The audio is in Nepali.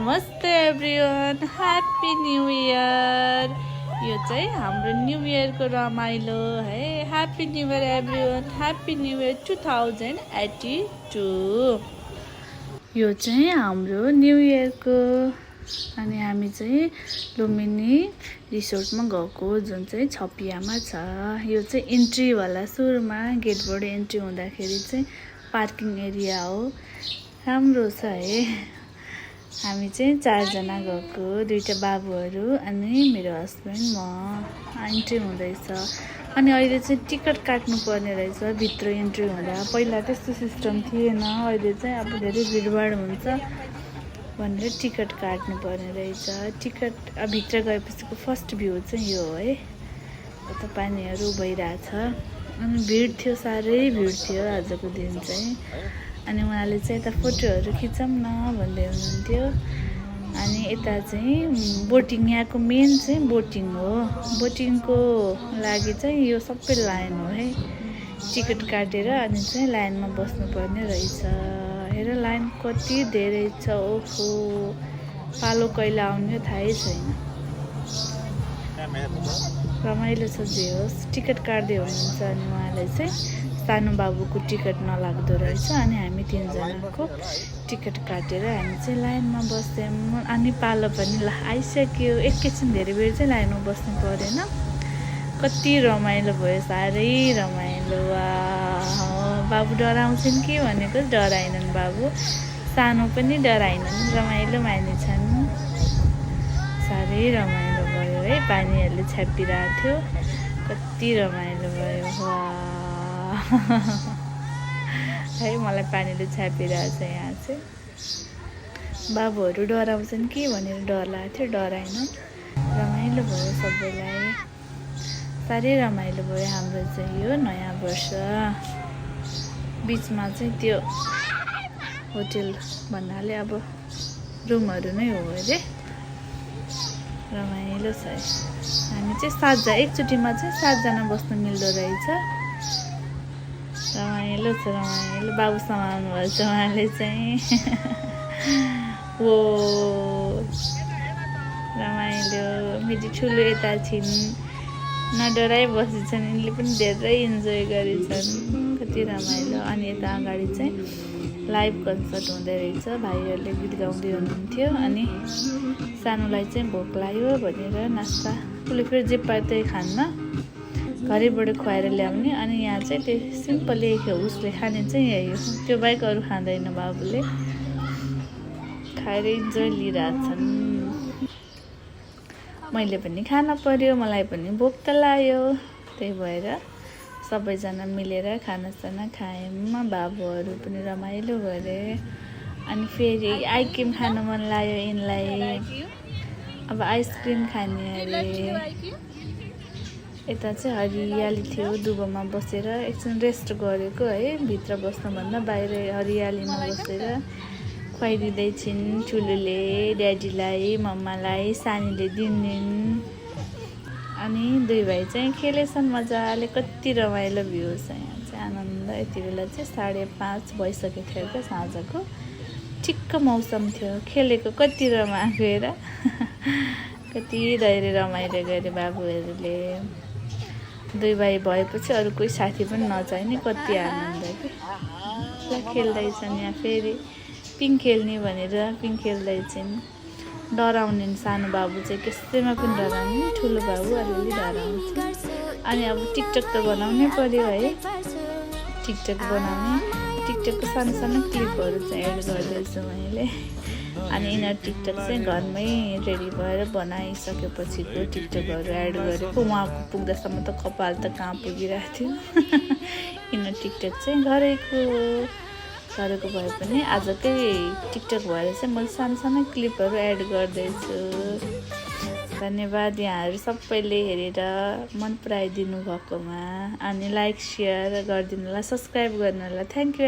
नमस्ते एभ्रिवान, ह्याप्पी न्यू इयर। यो चाहिँ हाम्रो न्यू इयरको रमाइलो है। Happy new year everyone, happy new year 2082। यो चाहिँ हाम्रो न्यू इयरको अनि हामी चाहिँ लुम्बिनी रिसोर्टमा गएको, जुन चाहिँ छपियामा छ। यो चाहिँ इन्ट्रीवाला सुरुमा गेटबाट इन्ट्री हुँदाखेरि चाहिँ पार्किङ एरिया हो। राम्रो छ है। हामी चाहिँ 4 जना गएको, 2टा बाबुहरू अनि मेरो हस्बेन्ड म। इन्ट्री हुँदैछ अनि अहिले चाहिँ टिकट काट्नु पर्ने रहेछ भित्र इन्ट्री हुँदा। पहिला त्यस्तो सिस्टम थिएन, अहिले चाहिँ अब धेरै भिडभाड हुन्छ भनेर टिकट काट्नु पर्ने रहेछ। टिकट भित्र गएपछिको फर्स्ट भ्यू चाहिँ यो है। यता पानीहरू भइरहेछ अनि भिड थियो, साह्रै भिड थियो आजको दिन चाहिँ। अनि उहाँले चाहिँ यता फोटोहरू खिचौँ न भन्दै हुनुहुन्थ्यो। अनि यता चाहिँ बोटिङ, यहाँको मेन चाहिँ बोटिङ हो। बोटिङको लागि चाहिँ यो सबै लाइन हो है। टिकट काटेर अनि चाहिँ लाइनमा बस्नुपर्ने रहेछ। हेर लाइन कति धेरै छ। ओहो, पालो कहिले आउने थाहै छैन। रमाइलो छ जे होस्। टिकट काट्दै हुनुहुन्छ अनि उहाँले चाहिँ सानो बाबुको टिकट नलाग्दो रहेछ अनि हामी 3 जनाको टिकट काटेर हामी चाहिँ लाइनमा बस्यौँ। अनि पालो पनि आइसक्यो। एकैछिन धेरै बेर चाहिँ लाइनमा बस्नु परेन। कति रमाइलो भयो, साह्रै रमाइलो। बाबु डराउँछन् कि भनेको डराएनन्। बाबु सानो पनि डराएनन्, रमाइलो मानेछन्। साह्रै रमाइलो भयो है। पानीहरूले छ्यापिरहेको थियो, कति रमाइलो भयो। है मलाई पानीले छ्यापिरहेछ यहाँ चाहिँ। बाबुहरू डराउँछन् कि भनेर डर लागेको थियो, डराएन। रमाइलो भयो सबैलाई, साह्रै रमाइलो भयो हाम्रो चाहिँ यो नयाँ वर्ष। बिचमा चाहिँ त्यो होटेल भन्नाले अब रुमहरू नै हो अरे। रमाइलो छ। हामी चाहिँ 7 जना, एकचोटिमा चाहिँ 7 जना बस्नु मिल्दो रहेछ। रमाइलो छ, रमाइलो। बाबु समाउनु भएछ उहाँले चाहिँ। ओ रमाइलो। मेरो ठुलो यता छिन्, नडराइ बसेछन्। यिनले पनि धेरै इन्जोय गरेछन्, कति रमाइलो। अनि यता अगाडि चाहिँ लाइभ कन्सर्ट हुँदै रहेछ, भाइहरूले गीत गाउँदै हुनुहुन्थ्यो। अनि सानोलाई चाहिँ भोक लाग्यो भनेर नास्ता उसले फेरि जे पायो त्यही खान्न, घरैबाट खुवाएर ल्याउने। अनि यहाँ चाहिँ त्यो सिम्पली उसले खाने चाहिँ यही हो, त्यो बाहेक अरू खाँदैन। बाबुले खाएर इन्जोय लिइरहेछन्। मैले पनि खान पर्यो, मलाई पनि भोक त लाग्यो। त्यही भएर सबैजना मिलेर खानासाना खायौँ। बाबुहरू पनि रमाइलो गरे। अनि फेरि आइसक्रिम खान मन लाग्यो यिनलाई। अब आइसक्रिम खाने अरे। यता चाहिँ हरियाली थियो, दुबोमा बसेर एकछिन रेस्ट गरेको है। भित्र बस्नुभन्दा बाहिर हरियालीमा बसेर खुवाइदिँदैछिन्। ठुलोले ड्याडीलाई, मम्मालाई, सानीले दिनदिन। अनि 2 भाइ चाहिँ खेलेछन् मजाले, कति रमाइलो भ्यू छ यहाँ चाहिँ। आनन्द। यति बेला चाहिँ 5:30 भइसकेको थियो क्या, साँझको ठिक्क मौसम थियो। खेलेको कति रमाएको हेर। कति धेरै रमाइलो गरे बाबुहरूले। 2 भाइ भएपछि अरू कोही साथी पनि नचाहिने, कति आनन्द कि। खेल्दैछन् यहाँ। फेरि पिङ खेल्ने भनेर पिङ खेल्दैछन्। डराउने सानो बाबु चाहिँ कसैमा पनि डराउने, ठुलो बाबु अलिअलि डराउँछ। अनि अब टिकटक त बनाउनै पर्यो है। टिकटक बनाउने, टिकटकको सानो सानो क्लिपहरू चाहिँ एड गर्दैछु मैले। अनि यिनीहरू टिकटक चाहिँ घरमै रेडी भएर बनाइसकेपछिको टिकटकहरू एड गरेको। उहाँको पुग्दासम्म त कपाल त कहाँ पुगिरहेको थियो। यिनीहरू टिकटक चाहिँ गरेको भए पनि आजकै टिकटक भएर चाहिँ मैले सानो सानो क्लिपहरू एड गर्दैछु। धन्यवाद यहाँहरू सबैले हेरेर मन पराइदिनु भएकोमा। अनि लाइक, सेयर गरिदिनु होला, सब्सक्राइब गर्नु होला। Thank you.